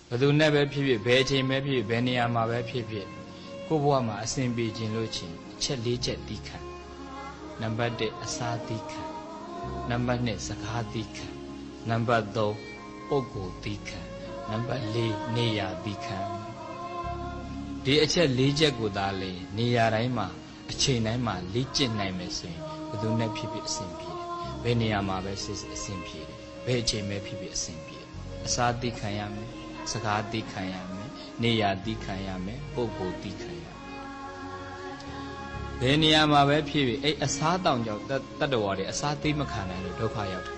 ဘယ်သူနဲ့ပဲဖြစ်ဖြစ်ဘယ်အချိန်ပဲဖြစ်ဖြစ်ဘယ်နေရာမှာပဲဖြစ်ဖြစ်ကိုယ့်ဘဝမှာအစဉ်ပြေခြင်းလို့ချင်းအချက်၄ချက်သီးခံနံပါတ်1အစာသီးခံနံပါတ်2စကားသီးခံနံပါတ်3ပုဂ္ဂိုလ်သီးခံနံပါတ်4နေရာသီးခံဒီအချက်၄ချက်ကိုသာလေနေရာတိုင်းမှာအချိန်တိုင်းမှာလေ့ကျင့်နိုင်မယ်ဆိုရင်ဘယ်သူနဲ့ဖြစ်ဖြစ်အစဉ်ပြေတယ်ဘယ်နေရာမှာပဲစစ်စစ်အစဉ်ပြေတယ်ဘယ်အချိန်ပဲဖြစ်ဖြစ်အစဉ်ပြေတယ်အစာသီးခံရမယ်စကားသီးခံရမယ်နေရာသီးခံရမယ်ပုဂ္ဂိုလ်သီးခံရမယ်ဘယ်နေရာမှာပဲဖြစ်ဖြစ်အဲ့အစားတောင်ကြောင့်တတ္တဝါတွေအစားသိမခံနိုင်လို့ဒုက္ခရောက်တယ်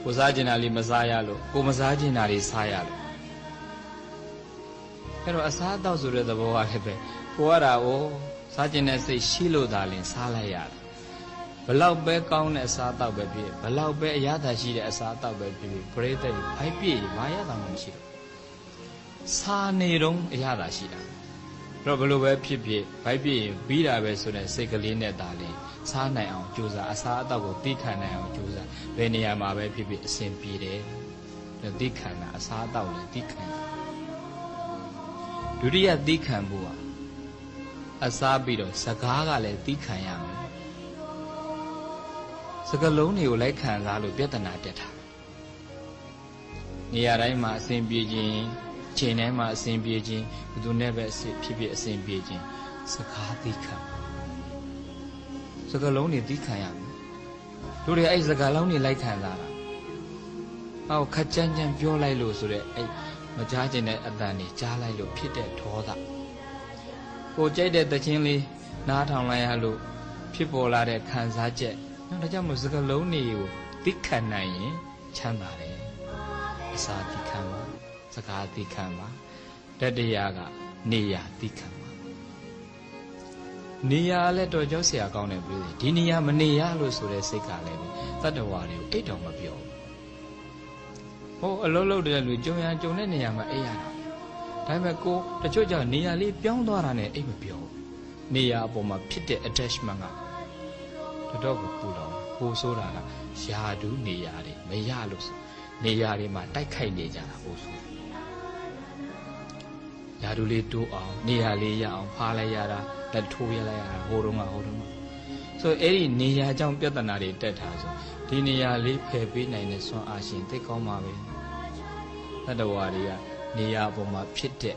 ကိုစားကျင်တာလေးမစားရလို့ကိုမစားကျင်တာလေးစားရလို့အဲ့တော့အစားအသောက်ဆိုတဲ့သဘောကလည်းပဲကိုရတာကိုစားကျင်တဲ့စိတ်ရှိလို့သာလင်စားလိုက်ရတာဘလောက်ပဲကောင်းတဲ့အစားအသောက်ပဲဖြစ်ဘလောက်ပဲအရသာရှိတဲ့အစားအသောက်ပဲဖြစ်ပရိသတ်ကြီးဖိုက်ပြည့်ဘာရတာမှမရှိတော့စားနေတော့အရသာရှိတာတော့ဘလို့ပဲဖြစ်ဖြစ်ဗိုက်ပြည့်ရင်ပြီးတာပဲဆိုတဲ့စိတ်ကလေးနဲ့သာလင်စားနိုင်အောင်ကြိုးစားအစားအသောက်ကိုသိခံနိုင်အောင်ကြိုးစားဘယ်နေရာမှာပဲဖြစ်ဖြစ်အစဉ်ပြေတယ်သိခံတာအစားအသောက်လည်းသိခံတာဒုတိယသိခံဖို့ကအစားပြီးတော့စကားကလည်းသိခံရမယ်စကားလုံးတွေကိုလိုက်ခံစားလို့ပြဿနာတက်တာနေရာတိုင်းမှာအစဉ်ပြေခြင်းချိန်တိုင်းမှာအစဉ်ပြေခြင်းဘယ်သူနဲ့ပဲဖြစ်ဖြစ်အစဉ်ပြေခြင်းစကားသိခံစကားလုံးတွေသိခံရမယ်တို့တွေအဲ့စကားလုံးတွေလိုက်ခံစားတာဟောခက်ကြမ်းကြမ်းပြောလိုက်လို့ဆိုတဲ့အဲ့မကြားကျင်တဲ့အတန်တွေကြားလိုက်လို့ဖြစ်တဲ့ဒေါသကိုကြိုက်တဲ့သချင်းလေးနားထောင်လိုက်ရလို့ဖြစ်ပေါ်လာတဲ့ခံစားချက်ဒါကြောင့်မို့စကားလုံးတွေကိုသိခံနိုင်ရင်ချမ်းသာတယ်အစာသိခံပါစကားသိခံပါတတိယကနေရာသိခံပါနေရာလည်းတော်ကြောက်เสียကောင်းတယ်ပြည်ဒီနေရာမနေရလို့ဆိုတဲ့စိတ်ကလည်းတတ္တဝါတွေကိုအိတ်တော်မပြောဟိုအလုံးလုံးတဲ့လူကြုံရကြုံတဲ့နေရာမှာအိတ်ရတာဒါပေမဲ့ကိုတချို့ကြောင့်နေရာလေးပြောင်းသွားတာနဲ့အိတ်မပြောနေရာအပေါ်မှာဖြစ်တဲ့ attachment ကတော်တော်ကိုပူလောင်ပိုဆိုးတာကယာဒူးနေရာတွေမရလို့ဆိုနေရာတွေမှာတိုက်ခိုက်နေကြတာပိုဆိုးယာဒူးလေးတိုးအောင်နေရာလေးရအောင်ဖားလိုက်ရတာလက်ထိုးရလိုက်ရတာဟိုတုန်းကဆိုအဲ့ဒီနေရာကြောင့်ပြဿနာတွေတက်တာဆိုဒီနေရာလေးဖယ်ပေးနိုင်တဲ့စွမ်းအားရှင်သိကောင်းပါပဲတတ္တဝါတွေကနေရာအပေါ်မှာဖြစ်တဲ့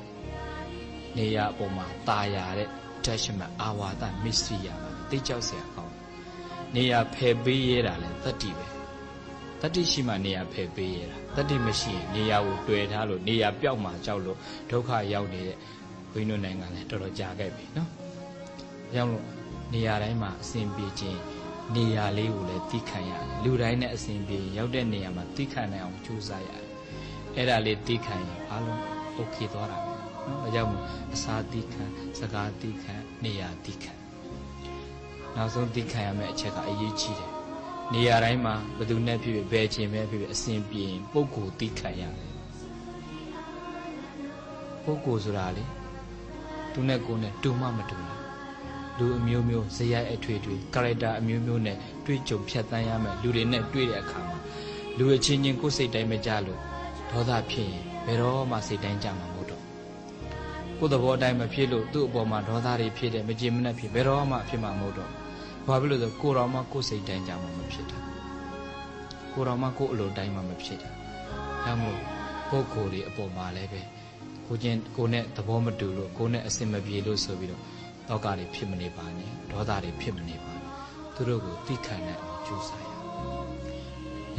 နေရာအပေါ်မှာตาရတဲ့ attachment အာဝါဒ mystery ရပါသိကြောက်เสียကောင်းနေရာဖယ်ပေးရတာလဲတတ္တိပဲတတ္တိရှိမှနေရာဖယ်ပေးရတာတတ္တိမရှိရင်နေရာကိုတွေ့ထားလို့နေရာပြောက်မှကြောက်လို့ဒုက္ခရောက်နေတဲ့ဘုန်းကြီးတို့နိုင်ငံလဲတော်တော်ကြာခဲ့ပြီနော်။ကြောင့်လို့နေရာတိုင်းမှာအစဉ်ပြေခြင်းနေရာလေးကိုလည်းသိခံရတယ်လူတိုင်းနဲ့အစဉ်ပြေရောက်တဲ့နေရာမှာသိခံနိုင်အောင်ကြိုးစားရတယ်အဲ့ဒါလေးသိခံရင်အားလုံး okay သွားတာပဲနော်ဒါကြောင့်အစာသိခံစကားသိခံနေရာသိခံနောက်ဆုံးသိခံရမယ့်အချက်ကအရေးကြီးတယ်နေရာတိုင်းမှာဘယ်သူနဲ့ဖြစ်ဖြစ်ဘယ်အချိန်ပဲဖြစ်ဖြစ်အစဉ်ပြေရင်ပုဂ္ဂိုလ်သိခံရတယ်ပုဂ္ဂိုလ်ဆိုတာလေသူနဲ့ကိုယ်နဲ့တူမှမတူဘူးလူအမျိုးမျိုးဇယိုက်အထွေထွေ character အမျိုးမျိုးနဲ့တွေ့ကြုံဖြတ်သန်းရမယ်လူတွေနဲ့တွေ့တဲ့အခါမှာလူအချင်းချင်းကိုယ်စိတ်တိုင်းမကြလို့ဒေါသဖြစ်ရင်ဘယ်တော့မှစိတ်တိုင်းကြမှာမဟုတ်တော့ကိုယ်သဘောတိုင်းမဖြစ်လို့သူ့အပေါ်မှာဒေါသတွေဖြစ်တယ်မကြည်မနှက်ဖြစ်ဘယ်တော့မှဖြစ်မှာမဟုတ်တော့ဘာဖြစ်လို့ဆိုကိုယ်တော်မှကိုယ်စိတ်တိုင်းကြမှာမဖြစ်တာကိုယ်တော်မှကိုယ်အလိုတိုင်းမှမဖြစ်တာဒါမှမဟုတ်ပုဂ္ဂိုလ်တွေအပေါ်မှာလည်းပဲကိုနဲ့သဘောမတူလို့ကိုနဲ့အစင်မပြေလို့ဆိုပြီးတော့တောကတွေဖြစ်မနေပါနဲ့ဒေါသတွေဖြစ်မနေပါနဲ့သူတို့ကိုသိခံနိုင်အောင်ကြိုးစားရ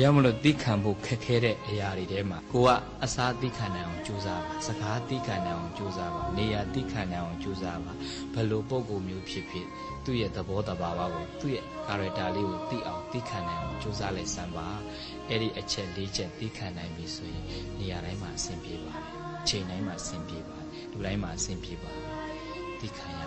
ရမလို့သိခံဖို့ခက်ခဲတဲ့အရာတွေထဲမှာကိုကအစားသိခံနိုင်အောင်ကြိုးစားပါစကားသိခံနိုင်အောင်ကြိုးစားပါနေရာသိခံနိုင်အောင်ကြိုးစားပါဘယ်လိုပုံကိုမျိုးဖြစ်ဖြစ်သူ့ရဲ့သဘောတဘာဝကိုသူ့ရဲ့ character လေးကိုသိအောင်သိခံနိုင်အောင်ကြိုးစားလိုက်စမ်းပါအဲ့ဒီအချက်၄ချက်သိခံနိုင်ပြီဆိုရင်နေရာတိုင်းမှာအဆင်ပြေပါတယ်ချိန်တိုင်းမှာအဆင်ပြေပါတယ်လူတိုင်းမှာအဆင်ပြေပါတယ်သိခံရ